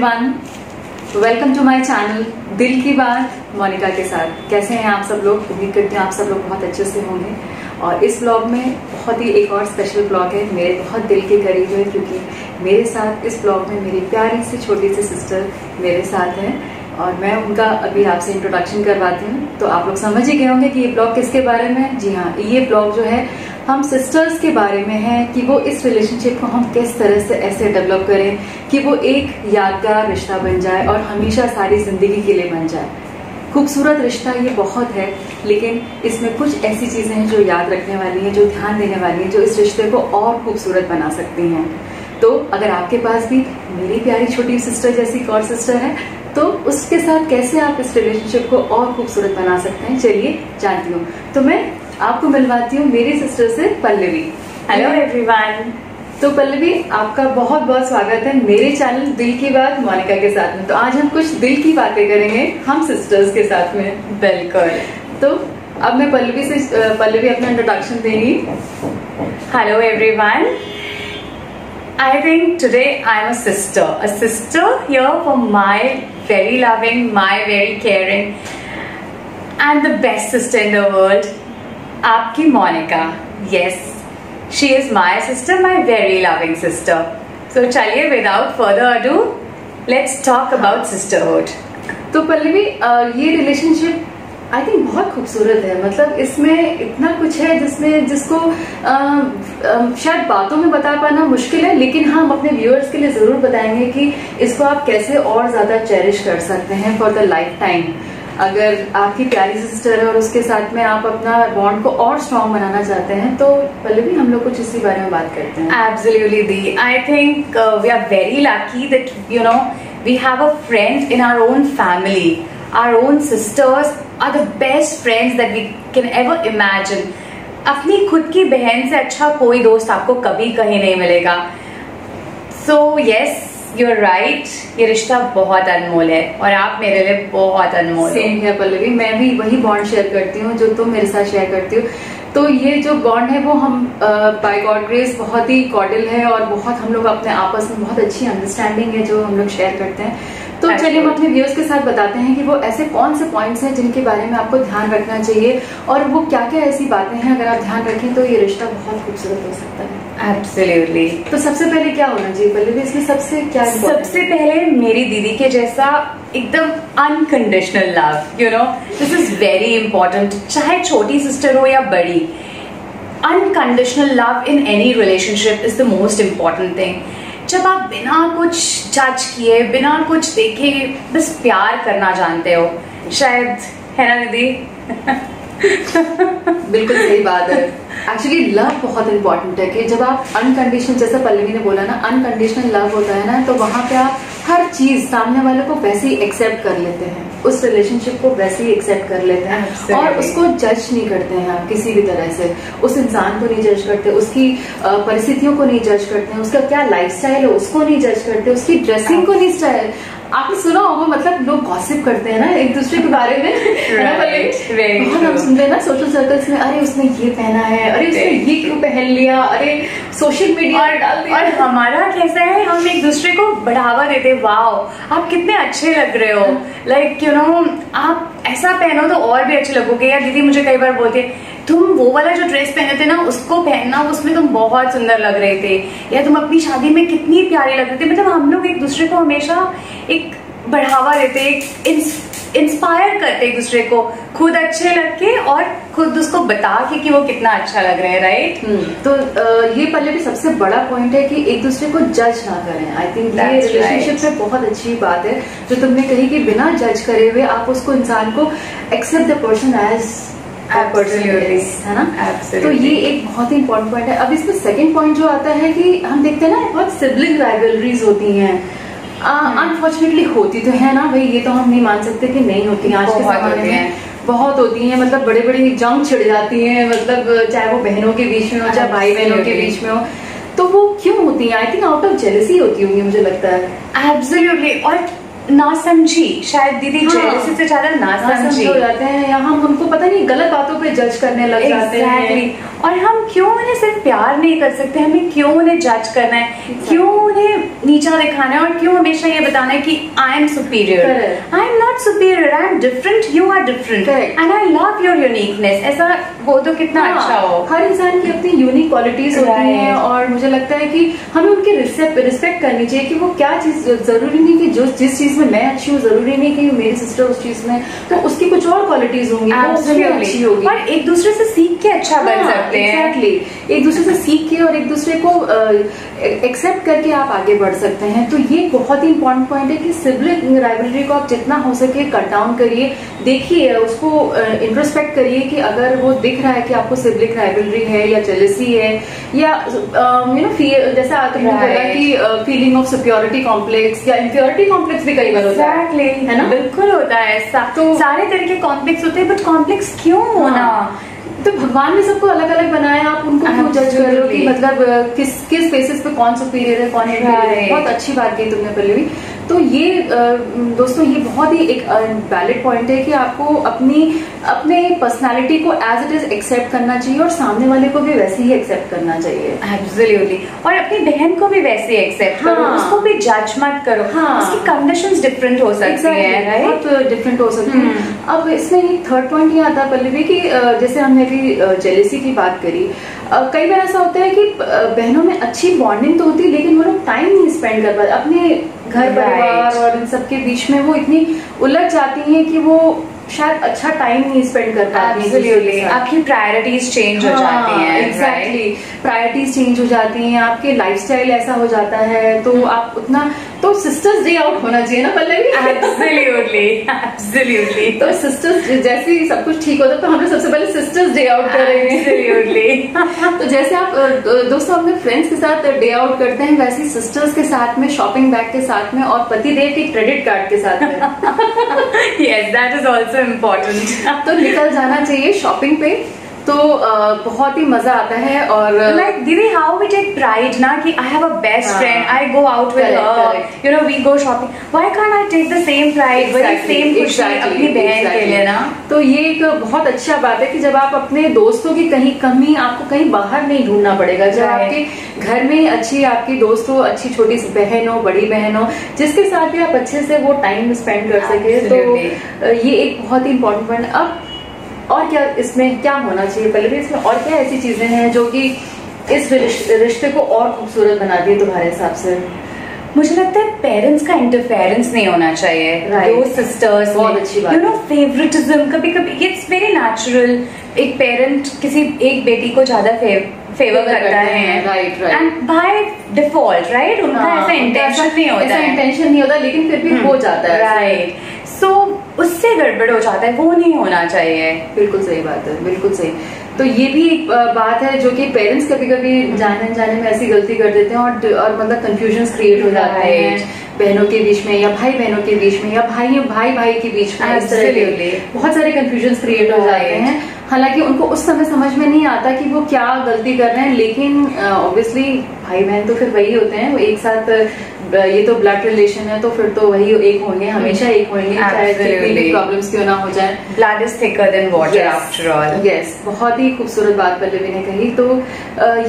Everyone, welcome to my channel दिल की बात मोनिका के साथ। कैसे हैं आप सब लोग? उम्मीद करती हूँ आप सब लोग बहुत अच्छे से होंगे। और इस ब्लॉग में बहुत ही एक और स्पेशल ब्लॉग है, मेरे बहुत दिल के करीब है, क्योंकि मेरे साथ इस ब्लॉग में मेरी प्यारी सी छोटी सी सिस्टर मेरे साथ है और मैं उनका अभी आपसे इंट्रोडक्शन करवाती हूँ। तो आप लोग समझ ही गए होंगे कि ये ब्लॉग किसके बारे में है। जी हाँ, ये ब्लॉग जो है हम सिस्टर्स के बारे में है कि वो इस रिलेशनशिप को हम किस तरह से ऐसे डेवलप करें कि वो एक यादगार रिश्ता बन जाए और हमेशा सारी जिंदगी के लिए बन जाए। खूबसूरत रिश्ता ये बहुत है, लेकिन इसमें कुछ ऐसी चीजें हैं जो याद रखने वाली हैं, जो ध्यान देने वाली हैं, जो इस रिश्ते को और खूबसूरत बना सकती हैं। तो अगर आपके पास भी मेरी प्यारी छोटी सिस्टर जैसी एक और सिस्टर है, तो उसके साथ कैसे आप इस रिलेशनशिप को और खूबसूरत बना सकते हैं, चलिए जानती हूँ। तो मैं आपको मिलवाती हूँ मेरी सिस्टर से, पल्लवी। Hello everyone. तो पल्लवी, आपका बहुत बहुत स्वागत है मेरे चैनल दिल की बात मोनिका के साथ में। तो आज हम कुछ दिल की बातें करेंगे हम सिस्टर्स के साथ में। बिल्कुल। तो अब मैं पल्लवी अपना इंट्रोडक्शन देंगी। Hello everyone. I think today I'm a sister here for my very loving, my very caring and the best sister in the world, आपकी Monika. Yes, she is my sister, my very loving sister. So चलिए without further ado, let's talk about sisterhood. तो पल्लवी, ये relationship I think बहुत खूबसूरत है। मतलब इसमें इतना कुछ है जिसको शायद बातों में बता पाना मुश्किल है, लेकिन हम अपने व्यूअर्स के लिए जरूर बताएंगे कि इसको आप कैसे और ज्यादा चेरिश कर सकते हैं फॉर द लाइफ टाइम। अगर आपकी प्यारी सिस्टर है और उसके साथ में आप अपना बॉन्ड को और स्ट्रॉन्ग बनाना चाहते हैं, तो पल्लवी हम लोग कुछ इसी बारे में बात करते हैं। Absolutely, Dee. I think we are very lucky that we have a friend in our own family. Our own sisters are the best friends that we can ever imagine. अपनी खुद की बहन से अच्छा कोई दोस्त आपको कभी कहीं नहीं मिलेगा। So yes, you're right. ये रिश्ता बहुत अनमोल है और आप मेरे लिए बहुत अनमोल हो। सेम है पल्लवी, मैं भी वही बॉन्ड शेयर करती हूँ जो तुम मेरे साथ शेयर करती हो। तो ये जो बॉन्ड है वो हम बाय गॉड ग्रेस बहुत ही कॉर्डियल है और बहुत हम लोग अपने आपस में बहुत अच्छी अंडरस्टैंडिंग है जो हम लोग शेयर करते हैं। तो चलिए हम अपने व्यूअर्स के साथ बताते हैं कि वो ऐसे कौन से पॉइंट्स हैं जिनके बारे में आपको ध्यान रखना चाहिए और वो क्या क्या ऐसी बातें हैं अगर आप ध्यान रखें तो ये रिश्ता बहुत खूबसूरत हो सकता है। Absolutely. तो सबसे पहले क्या होना चाहिए पल्लवी, इसमें सबसे क्या? सबसे पहले मेरी दीदी के जैसा एकदम unconditional love, this is very important. चाहे छोटी सिस्टर हो या बड़ी, unconditional love in any relationship is the most important thing. जब आप बिना कुछ जज किए, बिना कुछ देखे बस प्यार करना जानते हो, शायद, है ना दीदी? बिल्कुल सही बात है। एक्चुअली लव बहुत इंपॉर्टेंट है कि जब आप अनकंडीशनल, जैसा पल्लवी ने बोला ना, अनकंडीशनल लव होता है ना, तो वहां पे आप हर चीज सामने वाले को वैसे ही एक्सेप्ट कर लेते हैं, उस रिलेशनशिप को वैसे ही एक्सेप्ट कर लेते हैं और उसको जज नहीं करते हैं आप किसी भी तरह से। उस इंसान को नहीं जज करते, उसकी परिस्थितियों को नहीं जज करते हैं, उसका क्या लाइफस्टाइल है उसको नहीं जज करते, उसकी ड्रेसिंग को नहीं स्टाइल। आपने सुना होगा, मतलब लोग गॉसिप करते हैं ना एक दूसरे के बारे में, बहुत हम सुनते हैं ना सोशल सर्कल्स में, अरे उसने ये पहना है, अरे उसने ये क्यों पहन लिया, अरे सोशल मीडिया डाल दिया। और हमारा कैसा है, हम एक दूसरे को बढ़ावा देते, वाओ आप कितने अच्छे लग रहे हो, लाइक आप ऐसा पहनो तो और भी अच्छे लगोगे। या दीदी मुझे कई बार बोलती है, तुम वो वाला जो ड्रेस पहने थे ना उसको पहनना, उसमें तुम बहुत सुंदर लग रहे थे, या तुम अपनी शादी में कितनी प्यारी लग रहे थे। मतलब हम लोग एक दूसरे को हमेशा एक बढ़ावा देते, एक इंस्पायर करते एक दूसरे को, खुद अच्छे लग के और खुद उसको बता के कि वो कितना अच्छा लग रहा है, राइट? तो ये पहले भी सबसे बड़ा पॉइंट है कि एक दूसरे को जज ना करें। आई थिंक ये रिलेशनशिप में बहुत अच्छी बात है जो तुमने कही कि बिना जज करे हुए आप उसको, इंसान को एक्सेप्ट द पर्सन एज है ना। तो ये एक बहुत ही इंपॉर्टेंट पॉइंट है। अब इसमें सेकंड पॉइंट जो आता है कि हम देखते हैं ना बहुत सिबलिंग राइवलरीज होती हैं, अनफॉर्चुनेटली होती तो है ना भाई, ये तो हम नहीं मान सकते कि नहीं होती, आज के जमाने में बहुत होती हैं। मतलब बड़े बड़े जंग छिड़ जाती हैं, मतलब चाहे वो बहनों के बीच में हो चाहे भाई बहनों के बीच में हो, तो वो क्यों होती है? I think out of jealousy होती होंगी, मुझे लगता है। एब्सोल्युटली। और ना समझी, शायद दीदी जेलसी से ज्यादा ना समझी हो जाते हैं, या हम उनको पता नहीं गलत बातों पे जज करने लग जाते हैं। और हम क्यों उन्हें सिर्फ प्यार नहीं कर सकते, हमें क्यों उन्हें जज करना है, क्यों उन्हें नीचा दिखाना है, और क्यों हमेशा ये बताना है कि I am superior, I am not superior, I am different, you are different and I love your uniqueness. ऐसा हो तो कितना अच्छा हो। हर इंसान की अपनी यूनिक क्वालिटीज होती हैं, और मुझे लगता है कि हमें उनकी रिस्पेक्ट करनी चाहिए कि वो क्या चीज, जरूरी नहीं कि जो जिस चीज में मैं अच्छी हूँ जरूरी नहीं कि मेरी सिस्टर उस चीज में, तो उसकी कुछ और क्वालिटीज होंगी, वो उसमें अच्छी होगी, और एक दूसरे से सीख के अच्छा बन सकते हैं। एग्जैक्टली, एक दूसरे से सीख के और एक दूसरे को एक्सेप्ट करके आप आगे बढ़ सकते हैं। तो ये बहुत ही इंपॉर्टेंट पॉइंट है कि सिबलिंग राइवलरी को आप जितना हो सके कट डाउन करिए, देखिए उसको इंट्रोस्पेक्ट करिए कि अगर वो दिख रहा है कि आपको सिबलिंग राइवलरी है या जेलसी है, या यू नो जैसा आपने बोला कि फीलिंग ऑफ सुपियोरिटी कॉम्प्लेक्स या इंफियोरिटी कॉम्प्लेक्स भी कई बार होता है ना? बिल्कुल होता है ऐसा। तो सारे तरह के कॉम्प्लेक्स होते हैं, बट कॉम्प्लेक्स क्यों होना? तो भगवान ने सबको अलग अलग बनाया, आप उनको क्यों जज कर रहे हो कि मतलब किस बेसिस पे कौन सुपीरियर है कौन इंफीरियर है? बहुत अच्छी बात की तुमने पहले भी। तो ये दोस्तों ये बहुत ही एक वैलिड पॉइंट है कि आपको अपने पर्सनालिटी को एज इट इज एक्सेप्ट करना चाहिए, और सामने वाले को भी वैसे ही एक्सेप्ट करना चाहिए। एब्सोल्युटली। और अपनी बहन को भी वैसे ही एक्सेप्ट करो, उसको भी जज मत करो। उसकी कंडीशंस डिफरेंट हो सकती हैं, राइट? बहुत डिफरेंट हो सकती हैं। अब इसमें एक थर्ड पॉइंट ये आता है पल्लवी कि जैसे हमने अभी जेलेसी की बात करी, कई बार ऐसा होता है कि बहनों में अच्छी बॉन्डिंग तो होती है, लेकिन वो लोग टाइम नहीं स्पेंड कर पाते अपने घर परिवार और इन सबके बीच में। वो इतनी उलझ जाती हैं कि वो शायद अच्छा टाइम नहीं स्पेंड कर पाती हैं। आपकी प्रायोरिटीज चेंज हो जाती हैं। एग्जैक्टली, प्रायोरिटीज चेंज हो जाती हैं, आपके लाइफस्टाइल ऐसा हो जाता है, तो आप उतना तो सिस्टर्स डे आउट होना चाहिए ना पल्लवी? Absolutely, absolutely. तो सिस्टर्स जैसे ही सब कुछ ठीक होता है तो हम लोग सबसे पहले सिस्टर्स डे आउट करेंगे। एब्सोल्युटली। तो जैसे आप दोस्तों अपने फ्रेंड्स के साथ डे आउट करते हैं, वैसे ही सिस्टर्स के साथ में, शॉपिंग बैग के साथ में, और पतिदेव के क्रेडिट कार्ड के साथ में। Yes, that is also important. तो निकल जाना चाहिए शॉपिंग पे, तो बहुत ही मजा आता है। और लाइक दीदी हाउ वी टेक प्राइड ना कि I have a best friend, I go out with her, you know we go shopping, why can't I take the same pride, वही सेम खुशी अपनी बहन के लिए ना? तो ये एक बहुत अच्छा बात है कि जब आप अपने दोस्तों की कहीं कमी, आपको कहीं बाहर नहीं ढूंढना पड़ेगा। जब आपके घर में अच्छी आपकी दोस्त हो, अच्छी छोटी सी बहन हो, बड़ी बहन हो, जिसके साथ भी आप अच्छे से वो टाइम स्पेंड कर सके, तो ये एक बहुत ही इंपॉर्टेंट पॉइंट। अब और क्या इसमें क्या होना चाहिए पहले, इसमें और क्या ऐसी चीजें हैं जो कि इस रिश्ते को और खूबसूरत बनाती है तुम्हारे हिसाब से? मुझे लगता है पेरेंट्स का इंटरफेरेंस नहीं होना चाहिए। दो सिस्टर्स, बहुत अच्छी बात, यू नो फेवरेटिज्म, कभी कभी इट्स वेरी नेचुरल। एक पेरेंट किसी एक बेटी को ज्यादा फेवर करता है, right, and by default, right? उनका ऐसा इंटेंशन नहीं होता, ऐसा इंटेंशन नहीं होता, लेकिन फिर भी हो जाता है, राइट? सो उससे गड़बड़ हो जाता है, वो नहीं होना चाहिए। बिल्कुल सही बात है, बिल्कुल सही। तो ये भी एक बात है जो कि पेरेंट्स कभी कभी जाने अनजाने में ऐसी गलती कर देते हैं, और मतलब कंफ्यूजन क्रिएट हो जाते हैं बहनों के बीच में, या भाई बहनों के बीच में, या भाई के बीच में। इस तरह के बहुत सारे कंफ्यूजन क्रिएट हो जाते हैं। हालांकि उनको उस समय समझ में नहीं आता कि वो क्या गलती कर रहे हैं, लेकिन ऑब्वियसली भाई बहन तो फिर वही होते हैं, वो एक साथ, ये तो ब्लड रिलेशन है, तो फिर तो वही एक होंगे, हमेशा एक होंगे, चाहे कितनी भी प्रॉब्लम्स क्यों ना हो जाए। Blood is thicker than water after all. Yes, बहुत ही खूबसूरत बात पल्लवी ने कही। तो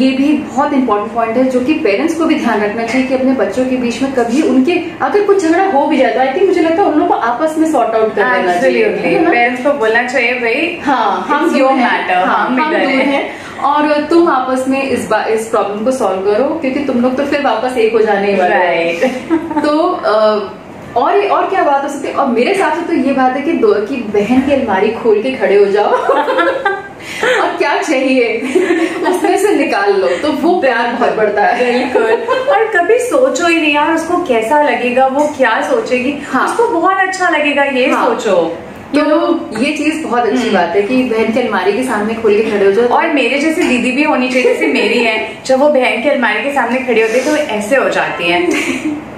ये भी बहुत इंपॉर्टेंट पॉइंट है जो कि पेरेंट्स को भी ध्यान रखना चाहिए कि अपने बच्चों के बीच में कभी उनके अगर कुछ झगड़ा हो भी जाता है, आई थिंक मुझे लगता है उन लोगों को आपस में सॉर्ट आउट कर लेना चाहिए। पेरेंट्स को बोलना चाहिए भाई, हाँ हम दूर हैं और तुम आपस में इस प्रॉब्लम को सॉल्व करो, क्योंकि तुम लोग तो फिर वापस एक हो जाने वाले, राइट? तो और क्या बात हो सकती है? और मेरे हिसाब से तो ये बात है कि बहन की अलमारी खोल के खड़े हो जाओ और क्या चाहिए उसमें से निकाल लो, तो वो प्यार बहुत बढ़ता है। बिल्कुल। और कभी सोचो ही नहीं यार उसको कैसा लगेगा, वो क्या सोचेगी, उसको बहुत अच्छा लगेगा, ये सोचो। तो ये चीज बहुत अच्छी बात है कि बहन की अलमारी के सामने खोल के खड़े हो जाओ। और मेरे जैसी दीदी भी होनी चाहिए, जैसे मेरी है, जब वो बहन की अलमारी के सामने खड़ी होती है तो ऐसे हो जाती हैं,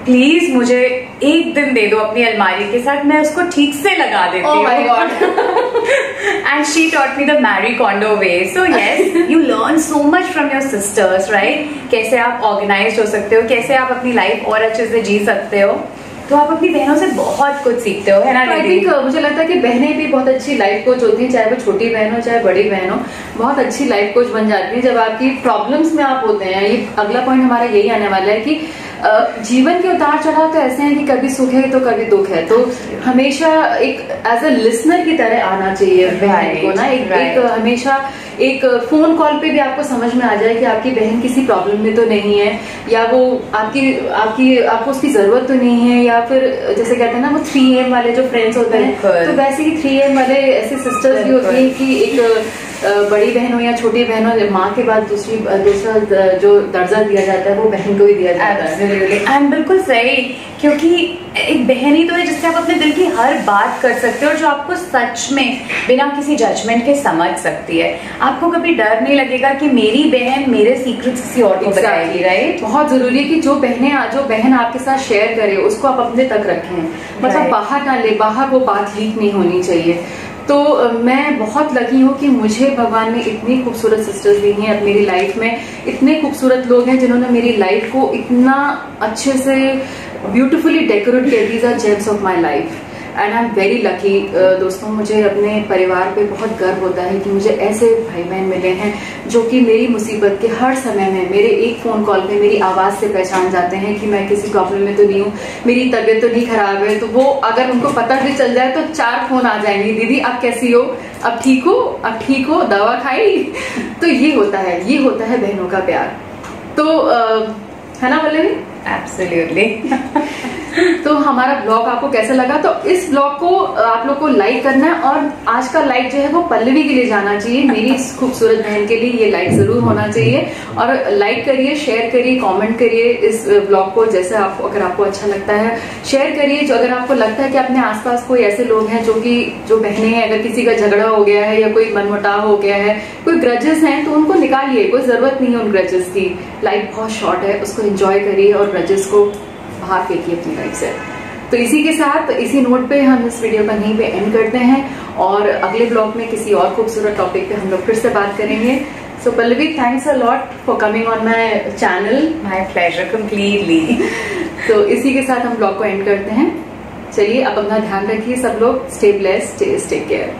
प्लीज मुझे एक दिन दे दो अपनी अलमारी के साथ, मैं उसको ठीक से लगा देती हूँ। Oh my God. And she taught me the Marie Kondo way. So yes, you learn so much from your sisters, right? कैसे आप ऑर्गेनाइज्ड हो सकते हो, कैसे आप अपनी लाइफ और अच्छे से जी सकते हो। तो आप अपनी बहनों से बहुत कुछ सीखते हो, है ना? आई थिंक मुझे लगता है कि बहनें भी बहुत अच्छी लाइफ कोच होती हैं, चाहे वो छोटी बहन हो चाहे बड़ी बहन हो, बहुत अच्छी लाइफ कोच बन जाती है जब आपकी प्रॉब्लम्स में आप होते हैं। ये अगला पॉइंट हमारा यही आने वाला है कि जीवन के उतार चढ़ाव तो ऐसे हैं कि कभी सुख है तो कभी दुख है, तो हमेशा एक एज अ लिसनर की तरह आना चाहिए बहन को ना। एक हमेशा एक फोन कॉल पे भी आपको समझ में आ जाए कि आपकी बहन किसी प्रॉब्लम में तो नहीं है, या वो आपको उसकी जरूरत तो नहीं है, या फिर जैसे कहते हैं ना वो 3AM वाले जो फ्रेंड्स होते हैं, तो वैसे ही 3AM वाले ऐसे सिस्टर्स भी होती है कि एक बड़ी बहन हो या छोटी बहन हो, माँ के बाद दूसरा जो दर्जा दिया जाता है वो बहन को ही दिया जाता है। एंड बिल्कुल सही, क्योंकि एक बहन ही तो है जिससे आप अपने दिल की हर बात कर सकते हो और जो आपको सच में बिना किसी जजमेंट के समझ सकती है। आपको कभी डर नहीं लगेगा कि मेरी बहन मेरे सीक्रेट्स किसी और को बताएगी, राइट? बहुत जरूरी है कि जो बहन आपके साथ शेयर करे उसको आप अपने तक रखें, मतलब बाहर ना ले, बाहर वो बात लीक नहीं होनी चाहिए। तो मैं बहुत लकी हूँ कि मुझे भगवान ने इतनी खूबसूरत सिस्टर्स दी हैं अब मेरी लाइफ में, इतने खूबसूरत लोग हैं जिन्होंने मेरी लाइफ को इतना अच्छे से ब्यूटीफुली डेकोरेट किया। These are gems of my life and I am very lucky. दोस्तों, मुझे अपने परिवार पे बहुत गर्व होता है कि मुझे ऐसे भाई बहन मिले हैं जो कि मेरी मुसीबत के हर समय में मेरे एक फोन कॉल पे मेरी आवाज से पहचान जाते हैं कि मैं किसी प्रॉब्लम में तो नहीं हूँ, मेरी तबीयत तो नहीं खराब है। तो वो अगर उनको पता भी चल जाए तो 4 फोन आ जाएंगे, दीदी आप कैसी हो, अब ठीक हो, अब ठीक हो, दवा खाई। तो ये होता है बहनों का प्यार। तो है ना पल्लवी? एब्सोल्युटली। तो हमारा ब्लॉग आपको कैसा लगा? तो इस ब्लॉग को आप लोग को लाइक करना है, और आज का लाइक जो है वो पल्लवी के लिए जाना चाहिए, मेरी इस खूबसूरत बहन के लिए ये लाइक जरूर होना चाहिए। और लाइक करिए, शेयर करिए, कमेंट करिए इस ब्लॉग को, जैसे आपको अगर आपको अच्छा लगता है शेयर करिए। जो अगर आपको लगता है कि अपने आसपास कोई ऐसे लोग हैं जो बहनें हैं, अगर किसी का झगड़ा हो गया है या कोई मनमुटाव हो गया है, कोई ग्रजेस हैं, तो उनको निकालिए, कोई जरूरत नहीं है उन ग्रजेस की। लाइफ बहुत शॉर्ट है, उसको एंजॉय करिए और ग्रजेस को बाहर फेंकिए अपनी लाइफ से। तो इसी के साथ, इसी नोट पे हम इस वीडियो का यहीं पे एंड करते हैं, और अगले ब्लॉग में किसी और खूबसूरत टॉपिक पे हम लोग फिर से बात करेंगे। So Pallavi, thanks a lot for coming on my channel. My pleasure completely. तो इसी के साथ हम ब्लॉग को एंड करते हैं। चलिए, अब अपना ध्यान रखिए सब लोग। Stay blessed, stay care.